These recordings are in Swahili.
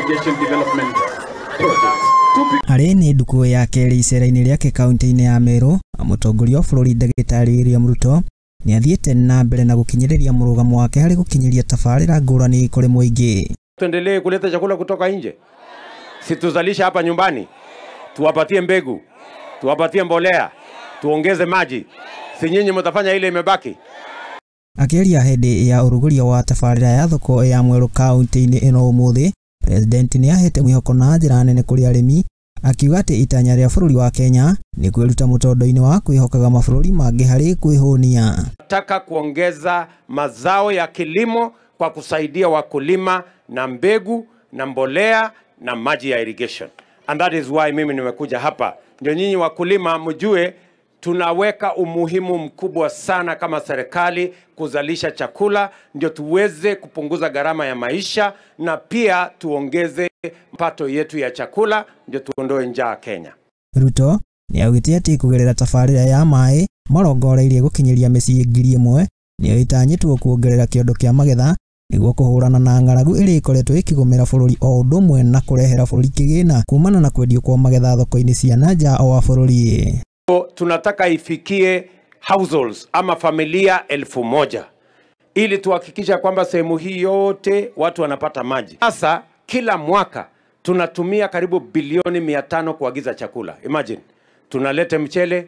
irrigation development projects. Ari ni Nduku ya Keri Ciiraniro yake Kaunti-ini ya Meru, mutongoria wa bururi Ndagĩtarĩ Ruto ni Athiite Nambere na gukinyiriria murugamo wake hari gukinyiria tafarira ngurani kuri Muingi. Tuendelee kuleta chakula kutoka nje. Situzalisha hapa nyumbani. Tuwapatie mbegu, tuwapatie mbolea, tuongeze maji. Si nyinyi mtafanya ile imebaki. Akiria hindi ya uruguria wa tafarira ya Thoko ya Mweru Kaunti-ini ino Umuthi, President ni ahete mwihoko na njira nene kuri arimi, akiuga ati itanya ria bururi wa Kenya ni kwiruta Mutondo-ini wa Kwihokaga mabururi mangi hari kwihunia. Nataka kuongeza mazao ya kilimo kwa kusaidia wakulima na mbegu na mbolea na maji ya irrigation. And that is why mimi nimekuja hapa. Ndio nyinyi wakulima mjue tunaweka umuhimu mkubwa sana kama serikali kuzalisha chakula, ndio tuweze kupunguza gharama ya maisha na pia tuongeze mapato yetu ya chakula, ndio tuondoe njaa Kenya. Ruto ni augite ati kugerera tafarira ya mai marongoreirie gukinyiria micii 1,000 ni itanyitwo kuongerera kiondo kia magetha niguo kuhurana na ng'aragu iri ikoretwo ikigomera bururi o udumwe na kurehera bururi kigina kumana na kwendio kwa magetha thoko-ini cia nanja wa bururi. Tunataka ifikie households ama familia 1,000 ili tuhakikisha kwamba sehemu hii yote watu wanapata maji. Sasa kila mwaka tunatumia karibu bilioni 500 kuagiza chakula. Imagine, tunalete mchele,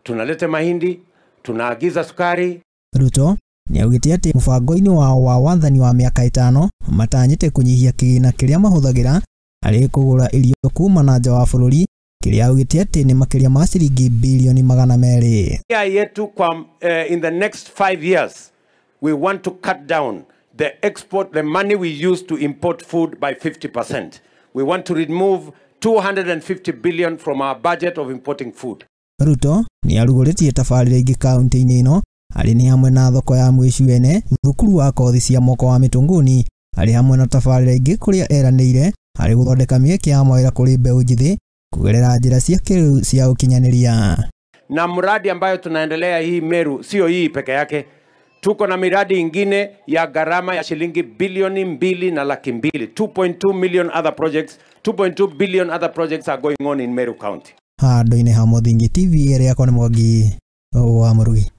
tunalete mahindi, tunaagiza sukari. Ruto ni augite ati mubango-ini wa wathani wa miaka 5 matanyite kunyihia kigina kiria mahuthagira ari kugura irio kuma na nja wa bururi, kiria augite ati ni makiria ma ciringi bilioni 200. yetu kwa in the next 5 years we want to cut down the money we use to import food by 50%. We want to remove 250 billion from our budget of importing food. Ruto ni aruguritie tafarira ingi kaunti-ini ino ari ni hamwe na thoko ya Mwiciene, thukuru wa kothi cia moko wa mitunguni, ari hamwe na tafarira ingi kuria Eraniire ari guthondeka mieke ya mawira kuri mbeu njithi kugerera njira cia kiriu cia ukinyaniria. Na mradi ambayo tunaendelea hii Meru sio hii peke yake. Tuko na miradi ingine ya gharama ya shilingi bilioni 2.2 2.2 million other projects, 2.2 billion other projects are going on in Meru County. Handũ-inĩ ha Muthingi TV ĩrĩa yakwa nĩ Mwangi wa Murugi.